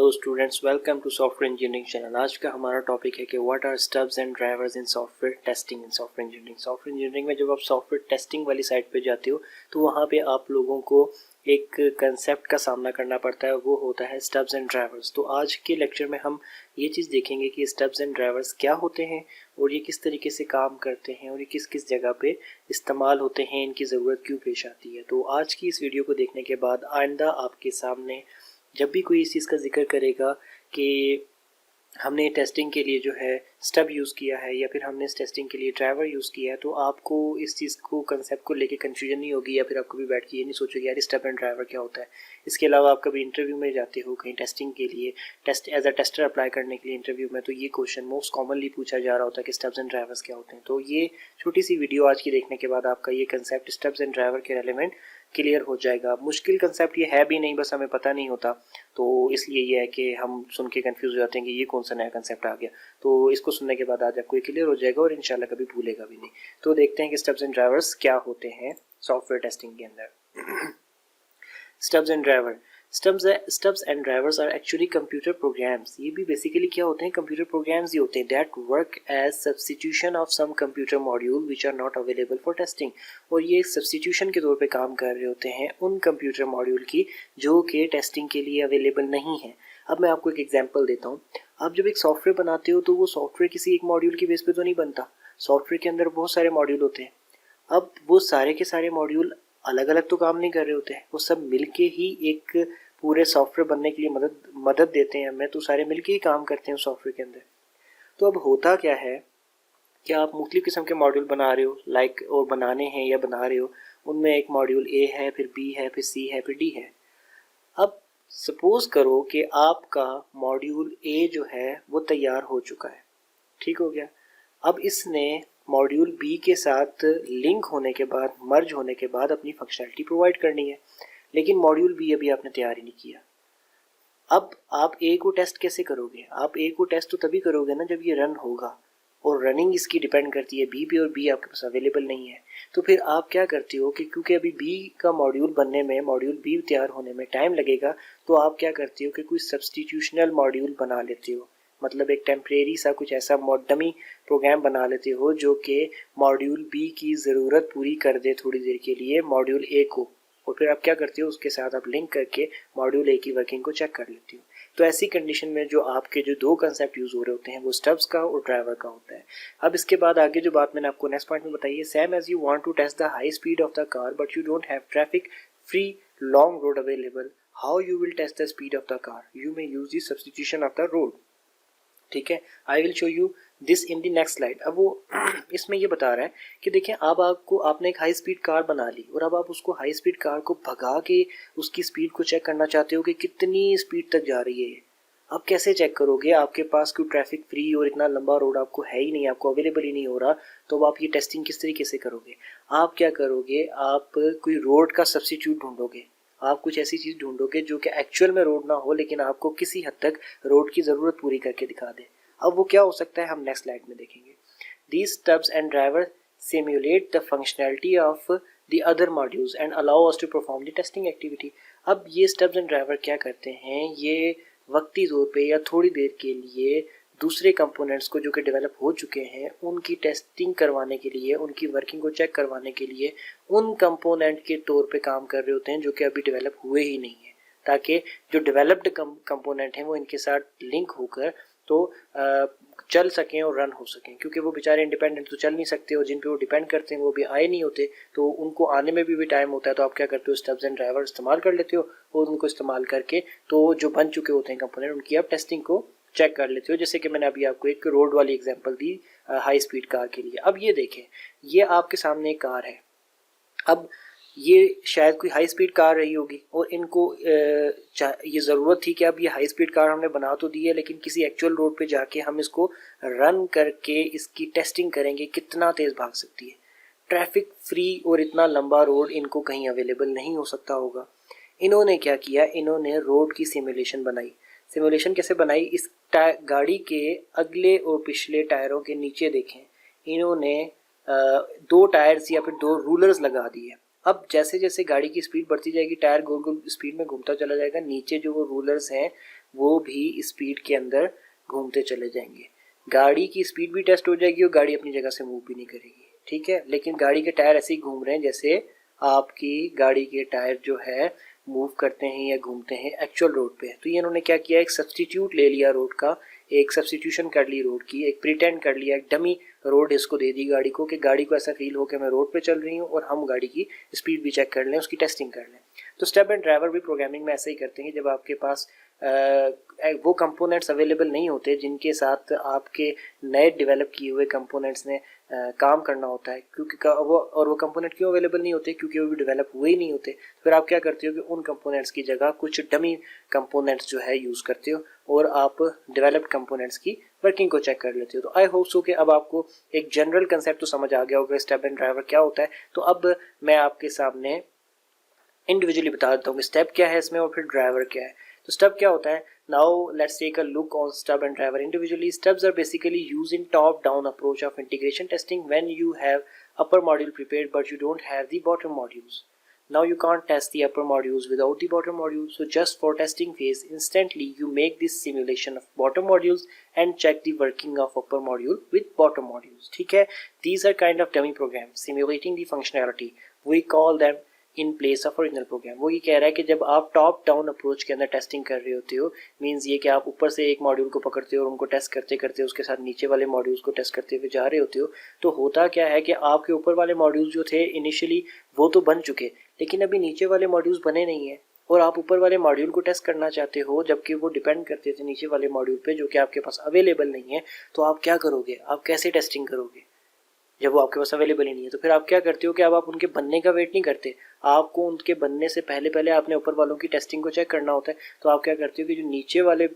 Hello students, welcome to software engineering channel. आज का हमारा टॉपिक है कि what are stubs and drivers in software testing in software engineering. Software engineering में जब आप सॉफ्टवेयर टेस्टिंग वाली साइट पे जाते हो तो वहाँ पे आप लोगों को एक कंसेप्ट का सामना करना पड़ता है, वो होता है स्टब्स एंड ड्राइवर्स। तो आज के लेक्चर में हम ये चीज़ देखेंगे कि स्टब्स एंड ड्राइवर्स क्या होते हैं और ये किस तरीके से काम करते हैं और ये किस किस जगह पे इस्तेमाल होते हैं, इनकी ज़रूरत क्यों पेश आती है। तो आज की इस वीडियो को देखने के बाद आइंदा आपके सामने जब भी कोई इस चीज़ का जिक्र करेगा कि हमने टेस्टिंग के लिए जो है स्टब यूज़ किया है या फिर हमने इस टेस्टिंग के लिए ड्राइवर यूज़ किया है, तो आपको इस चीज़ को कंसेप्ट को लेके कन्फ्यूजन नहीं होगी या फिर आप कभी बैठ के ये नहीं सोचोगे यार स्टब एंड ड्राइवर क्या होता है। इसके अलावा आप कभी इंटरव्यू में जाते हो कहीं टेस्टिंग के लिए, test as a tester apply करने के लिए इंटरव्यू में, तो ये क्वेश्चन मोस्ट कॉमनली पूछा जा रहा होता है कि स्टब्स एंड ड्राइवर्स क्या होते हैं। तो ये छोटी सी वीडियो आज की देखने के बाद आपका ये कंसेप्ट स्टब्स एंड ड्राइवर के रेलेवेंट क्लियर हो जाएगा। मुश्किल कंसेप्ट ये है भी नहीं, बस हमें पता नहीं होता, तो इसलिए ये है कि हम सुन के कंफ्यूज हो जाते हैं कि ये कौन सा नया कंसेप्ट आ गया। तो इसको सुनने के बाद आज आपको क्लियर हो जाएगा और इंशाल्लाह कभी भूलेगा भी नहीं। तो देखते हैं कि स्टब्स एंड ड्राइवर्स क्या होते हैं सॉफ्टवेयर टेस्टिंग के अंदर। Stubs and driver, stubs and drivers are actually computer programs. ये भी बेसिकली क्या होते हैं, कंप्यूटर प्रोग्राम्स ही होते हैं that work as substitution of some computer module which are not available for testing. और ये सब्स्टिट्यूशन के तौर पे काम कर रहे होते हैं उन कंप्यूटर मॉड्यूल की जो कि टेस्टिंग के लिए अवेलेबल नहीं है। अब मैं आपको एक एग्जांपल देता हूँ। आप जब एक सॉफ्टवेयर बनाते हो तो वो सॉफ्टवेयर किसी एक मॉड्यूल की बेस पे तो नहीं बनता। सॉफ्टवेयर के अंदर बहुत सारे मॉड्यूल होते हैं। अब वो सारे के सारे मॉड्यूल अलग अलग तो काम नहीं कर रहे होते हैं, वो सब मिलके ही एक पूरे सॉफ्टवेयर बनने के लिए मदद देते हैं हमें, तो सारे मिलके ही काम करते हैं सॉफ्टवेयर के अंदर। तो अब होता क्या है कि आप मुख्तलिफ किस्म के मॉड्यूल बना रहे हो, और बनाने हैं या बना रहे हो, उनमें एक मॉड्यूल ए है, फिर बी है, फिर सी है, फिर डी है। अब सपोज करो कि आपका मॉड्यूल ए जो है वो तैयार हो चुका है, ठीक हो गया। अब इसने मॉड्यूल बी के साथ लिंक होने के बाद, मर्ज होने के बाद अपनी फंक्शनैलिटी प्रोवाइड करनी है, लेकिन मॉड्यूल बी अभी आपने तैयार ही नहीं किया। अब आप ए को टेस्ट कैसे करोगे? आप ए को टेस्ट तो तभी करोगे ना जब ये रन होगा, और रनिंग इसकी डिपेंड करती है बी पे, और बी आपके पास अवेलेबल नहीं है। तो फिर आप क्या करते हो कि क्योंकि अभी बी का मॉड्यूल बनने में, मॉड्यूल बी तैयार होने में टाइम लगेगा, तो आप क्या करते हो कि कोई सब्स्टिट्यूशनल मॉड्यूल बना लेते हो। मतलब एक टेम्परेरी सा कुछ ऐसा डमी प्रोग्राम बना लेते हो जो कि मॉड्यूल बी की ज़रूरत पूरी कर दे थोड़ी देर के लिए मॉड्यूल ए को, और फिर आप क्या करते हो उसके साथ आप लिंक करके मॉड्यूल ए की वर्किंग को चेक कर लेते हो। तो ऐसी कंडीशन में जो आपके जो दो कंसेप्ट यूज़ हो रहे होते हैं वो स्टब्स का और ड्राइवर का होता है। अब इसके बाद आगे जो बात मैंने आपको नेक्स्ट पॉइंट में बताई है, same as you want to test the high speed of the car but you don't have traffic free long road available, how you will test the speed of the car? You may use the substitution of the road. ठीक है, I will show you this in the next slide. अब वो इसमें ये बता रहा है कि देखिए, अब आपने एक हाई स्पीड कार बना ली और अब आप उसको हाई स्पीड कार को भगा के उसकी स्पीड को चेक करना चाहते हो कि कितनी स्पीड तक जा रही है। अब कैसे चेक करोगे? आपके पास कोई ट्रैफिक फ्री और इतना लंबा रोड आपको है ही नहीं, आपको अवेलेबल ही नहीं हो रहा, तो अब आप ये टेस्टिंग किस तरीके से करोगे? आप क्या करोगे, आप कोई रोड का सब्स्टिट्यूट ढूंढोगे। आप कुछ ऐसी चीज़ ढूंढोगे जो कि एक्चुअल में रोड ना हो लेकिन आपको किसी हद तक रोड की ज़रूरत पूरी करके दिखा दे। अब वो क्या हो सकता है, हम नेक्स्ट स्लाइड में देखेंगे। These stubs and drivers simulate the functionality of the other modules and allow us to perform the testing activity. अब ये stubs and driver क्या करते हैं, ये वक्ती तौर पे या थोड़ी देर के लिए दूसरे कंपोनेंट्स को जो कि डेवलप हो चुके हैं उनकी टेस्टिंग करवाने के लिए, उनकी वर्किंग को चेक करवाने के लिए उन कंपोनेंट के तौर पे काम कर रहे होते हैं जो कि अभी डेवलप हुए ही नहीं है, ताकि जो डेवलप्ड कंपोनेंट हैं वो इनके साथ लिंक होकर तो चल सकें और रन हो सकें, क्योंकि वो बेचारे इंडिपेंडेंट तो चल नहीं सकते और जिन पे वो डिपेंड करते हैं वो भी आए नहीं होते, तो उनको आने में भी टाइम होता है। तो आप क्या करते हो, स्टब्स एंड ड्राइवर इस्तेमाल कर लेते हो और उनको इस्तेमाल करके तो जो बन चुके होते हैं कंपोनेंट उनकी आप टेस्टिंग को चेक कर लेते हो। जैसे कि मैंने अभी आपको एक रोड वाली एग्जांपल दी हाई स्पीड कार के लिए। अब ये देखें, ये आपके सामने एक कार है। अब ये शायद कोई हाई स्पीड कार रही होगी और इनको ये ज़रूरत थी कि अब ये हाई स्पीड कार हमने बना तो दी है, लेकिन किसी एक्चुअल रोड पे जाके हम इसको रन करके इसकी टेस्टिंग करेंगे कितना तेज़ भाग सकती है। ट्रैफिक फ्री और इतना लंबा रोड इनको कहीं अवेलेबल नहीं हो सकता होगा। इन्होंने क्या किया, इन्होंने रोड की सिमुलेशन बनाई। सिमुलेशन कैसे बनाई, इस गाड़ी के अगले और पिछले टायरों के नीचे देखें, इन्होंने दो टायर्स या फिर दो रूलर्स लगा दिए। अब जैसे जैसे गाड़ी की स्पीड बढ़ती जाएगी टायर गोल गोल स्पीड में घूमता चला जाएगा, नीचे जो वो रूलर्स हैं वो भी स्पीड के अंदर घूमते चले जाएंगे। गाड़ी की स्पीड भी टेस्ट हो जाएगी और गाड़ी अपनी जगह से मूव भी नहीं करेगी, ठीक है। लेकिन गाड़ी के टायर ऐसे ही घूम रहे हैं जैसे आपकी गाड़ी के टायर जो है मूव करते हैं या घूमते हैं एक्चुअल रोड पे। तो ये इन्होंने क्या किया, एक सब्सटीट्यूट ले लिया रोड का, एक सब्सटीट्यूशन कर ली रोड की, एक प्रिटेंड कर लिया, एक डमी रोड इसको दे दी गाड़ी को कि गाड़ी को ऐसा फील हो कि मैं रोड पे चल रही हूँ और हम गाड़ी की स्पीड भी चेक कर लें, उसकी टेस्टिंग कर लें। तो स्टेप एंड ड्राइवर भी प्रोग्रामिंग में ऐसे ही करते हैं। जब आपके पास वो कंपोनेंट्स अवेलेबल नहीं होते जिनके साथ आपके नए डेवलप किए हुए कंपोनेंट्स ने काम करना होता है, क्योंकि वो कंपोनेंट क्यों अवेलेबल नहीं होते, क्योंकि वो भी डेवलप हुए ही नहीं होते। तो फिर आप क्या करते हो कि उन कंपोनेंट्स की जगह कुछ डमी कंपोनेंट्स जो है यूज़ करते हो और आप डेवलप्ड कंपोनेंट्स की वर्किंग को चेक कर लेते हो। तो आई होप सो कि अब आपको एक जनरल कंसेप्ट तो समझ आ गया होगा स्टेप एंड ड्राइवर क्या होता है। तो अब मैं आपके सामने इंडिविजुअली बता देता हूँ कि स्टेप क्या है इसमें और फिर ड्राइवर क्या है। तो स्टेप क्या होता है, now let's take a look on stub and driver individually. Stubs are basically used in top down approach of integration testing when you have upper module prepared but you don't have the bottom modules. Now you can't test the upper modules without the bottom modules, so just for testing phase instantly you make this simulation of bottom modules and check the working of upper module with bottom modules. ठीक है, these are kind of dummy programs simulating the functionality. We call them in place of original program. वो ये कह रहा है कि जब आप टॉप डाउन अप्रोच के अंदर टेस्टिंग कर रहे होते हो, मींस ये कि आप ऊपर से एक मॉड्यूल को पकड़ते हो और उनको टेस्ट करते करते उसके साथ नीचे वाले मॉड्यूल्स को टेस्ट करते हुए जा रहे होते हो, तो होता क्या है कि आपके ऊपर वाले मॉड्यूल्स जो थे इनिशियली वो तो बन चुके, लेकिन अभी नीचे वाले मॉड्यूल्स बने नहीं है और आप ऊपर वाले मॉड्यूल को टेस्ट करना चाहते हो जबकि वो डिपेंड करते थे नीचे वाले मॉड्यूल पे जो कि आपके पास अवेलेबल नहीं है। तो आप क्या करोगे, आप कैसे टेस्टिंग करोगे जब वो आपके पास अवेलेबल ही नहीं है? तो फिर आप क्या करते हो कि अब आप उनके बनने का वेट नहीं करते, आपको उनके बनने से पहले पहले आपने ऊपर वालों की टेस्टिंग को चेक करना होता है। तो आप क्या करते हो कि जो नीचे वाले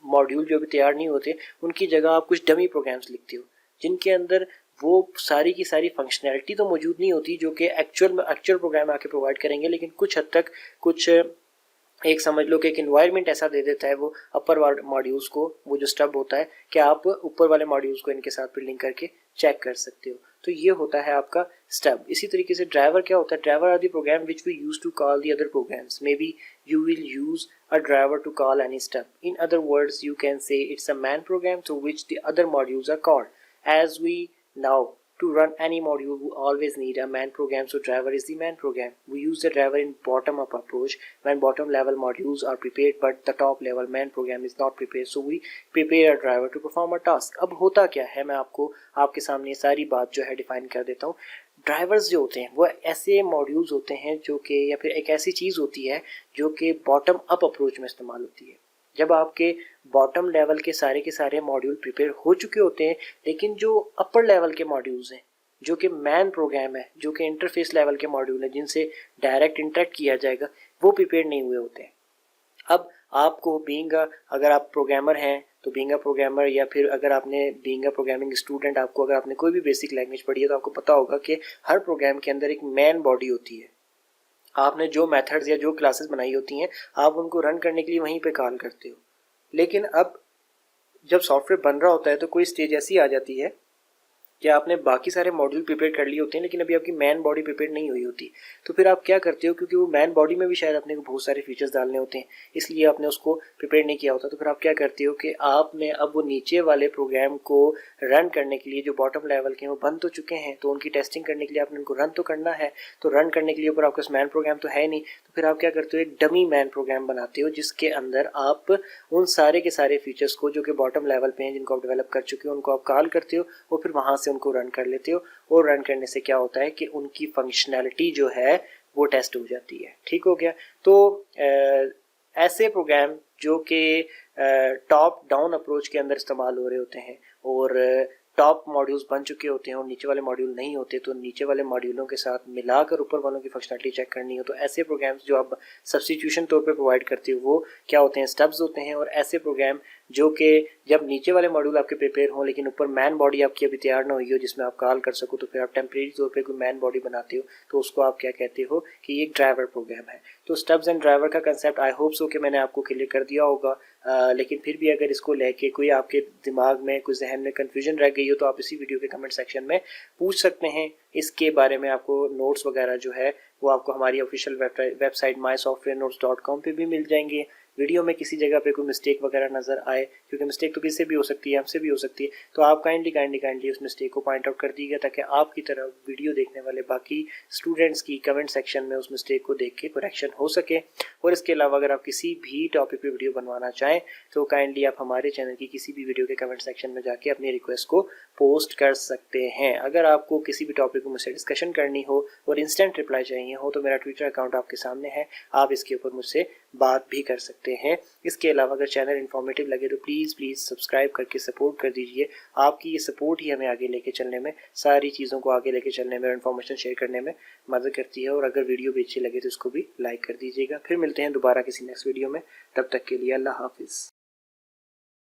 मॉड्यूल जो अभी तैयार नहीं होते उनकी जगह आप कुछ डमी प्रोग्राम्स लिखते हो जिनके अंदर वो सारी की सारी फंक्शनैलिटी तो मौजूद नहीं होती जो कि एक्चुअल प्रोग्राम आके प्रोवाइड करेंगे, लेकिन कुछ हद तक कुछ एक समझ लो कि एक इन्वायरमेंट ऐसा दे देता है वो अपर मॉड्यूल्स को, वो जो स्टब होता है कि आप ऊपर वाले मॉड्यूल्स को इनके साथ लिंक करके चेक कर सकते हो। तो ये होता है आपका स्टब। इसी तरीके से ड्राइवर क्या होता है, driver are the program which we use to call the other programs. May be you will use a driver to call any stub. In other words, you can say it's a man program to which the other modules are called. As we now to run any module, we always need a man program, so driver is the man program. We use the driver in bottom up approach when bottom level modules are prepared but the top level man program is not prepared, so we prepare a driver to perform a task. अब होता क्या है, मैं आपको आपके सामने सारी बात जो है डिफाइन कर देता हूँ। ड्राइवर्स जो होते हैं वो ऐसे मॉड्यूल्स होते हैं जो कि या फिर एक ऐसी चीज़ होती है जो कि बॉटम अप अप्रोच में इस्तेमाल होती है। जब आपके बॉटम लेवल के सारे मॉड्यूल प्रिपेयर हो चुके होते हैं, लेकिन जो अपर लेवल के मॉड्यूल्स हैं जो कि मैन प्रोग्राम है, जो कि इंटरफेस लेवल के मॉड्यूल है जिनसे डायरेक्ट इंटरेक्ट किया जाएगा, वो प्रिपेयर नहीं हुए होते हैं। अब आपको अगर आप प्रोग्रामर हैं तो बीइंग अ प्रोग्रामर, या फिर अगर आपने बीइंग अ प्रोग्रामिंग स्टूडेंट आपको अगर आपने कोई भी बेसिक लैंग्वेज पढ़ी है तो आपको पता होगा कि हर प्रोग्राम के अंदर एक मैन बॉडी होती है। आपने जो मेथड्स या जो क्लासेस बनाई होती हैं आप उनको रन करने के लिए वहीं पे कॉल करते हो। लेकिन अब जब सॉफ्टवेयर बन रहा होता है तो कोई स्टेज ऐसी आ जाती है कि आपने बाकी सारे मॉड्यूल प्रिपेयर कर लिए होते हैं लेकिन अभी आपकी मैन बॉडी प्रिपेयर नहीं हुई होती। तो फिर आप क्या करते हो, क्योंकि वो मैन बॉडी में भी शायद अपने को बहुत सारे फीचर्स डालने होते हैं इसलिए आपने उसको प्रिपेयर नहीं किया होता। तो फिर आप क्या करते हो कि आपने अब वो नीचे वाले प्रोग्राम को रन करने के लिए जो बॉटम लेवल के हैं वो बन तो चुके हैं, तो उनकी टेस्टिंग करने के लिए आपने उनको रन तो करना है। तो रन करने के लिए ऊपर आपका मैन प्रोग्राम तो है नहीं, तो फिर आप क्या करते हो, एक डमी मैन प्रोग्राम बनाते हो जिसके अंदर आप उन सारे के सारे फीचर्स को जो कि बॉटम लेवल पे हैं जिनको आप डेवलप कर चुके हो उनको आप कॉल करते हो और फिर वहाँ से उनको रन कर लेते हो। और रन करने से क्या होता है कि उनकी फंक्शनैलिटी जो है वो टेस्ट हो जाती है। ठीक हो गया। तो ऐसे प्रोग्राम जो कि टॉप डाउन अप्रोच के अंदर इस्तेमाल हो रहे होते हैं और टॉप मॉड्यूल्स बन चुके होते हैं और नीचे वाले मॉड्यूल नहीं होते, तो नीचे वाले मॉड्यूलों के साथ मिलाकर ऊपर वालों की फंक्शनलिटी चेक करनी हो, तो ऐसे प्रोग्राम्स जो आप सब्स्टिट्यूशन तौर पे प्रोवाइड करते हो वो क्या होते हैं, स्टब्स होते हैं। और ऐसे प्रोग्राम जो कि जब नीचे वाले मॉड्यूल आपके प्रिपेयर हों लेकिन ऊपर मैन बॉडी आपकी अभी तैयार ना हुई हो जिसमें आप कॉल कर सको, तो फिर आप टेम्परेरी तौर पे कोई मैन बॉडी बनाते हो, तो उसको आप क्या कहते हो कि ये एक ड्राइवर प्रोग्राम है। तो स्टब्स एंड ड्राइवर का कंसेप्ट आई होप सो कि मैंने आपको क्लियर कर दिया होगा। लेकिन फिर भी अगर इसको लेके कोई आपके दिमाग में कोई जहन में कन्फ्यूजन रह गई हो तो आप इसी वीडियो के कमेंट सेक्शन में पूछ सकते हैं। इसके बारे में आपको नोट्स वगैरह जो है वो आपको हमारी ऑफिशियल वेबसाइट mysoftwarenotes.com पे भी मिल जाएंगे, वीडियो में किसी जगह पे कोई मिस्टेक वगैरह नज़र आए, क्योंकि मिस्टेक तो किसी से भी हो सकती है, हमसे भी हो सकती है, तो आप काइंडली उस मिस्टेक को पॉइंट आउट कर दीजिएगा ताकि आपकी तरह वीडियो देखने वाले बाकी स्टूडेंट्स की कमेंट सेक्शन में उस मिस्टेक को देख के करेक्शन हो सके। और इसके अलावा अगर आप किसी भी टॉपिक पे वीडियो बनवाना चाहें तो काइंडली आप हमारे चैनल की किसी भी वीडियो के कमेंट सेक्शन में जाके अपनी रिक्वेस्ट को पोस्ट कर सकते हैं। अगर आपको किसी भी टॉपिक को मुझसे डिस्कशन करनी हो और इंस्टेंट रिप्लाई चाहिए हो तो मेरा ट्विटर अकाउंट आपके सामने है, आप इसके ऊपर मुझसे बात भी कर सकते हैं। इसके अलावा अगर चैनल इन्फॉर्मेटिव लगे तो प्लीज़ सब्सक्राइब करके सपोर्ट कर दीजिए। आपकी ये सपोर्ट ही हमें आगे लेके चलने में, सारी चीज़ों को आगे लेके चलने में और इन्फॉर्मेशन शेयर करने में मदद करती है। और अगर वीडियो भी अच्छी लगे तो उसको भी लाइक कर दीजिएगा। फिर मिलते हैं दोबारा किसी नेक्स्ट वीडियो में, तब तक के लिए अल्लाह हाफिज़।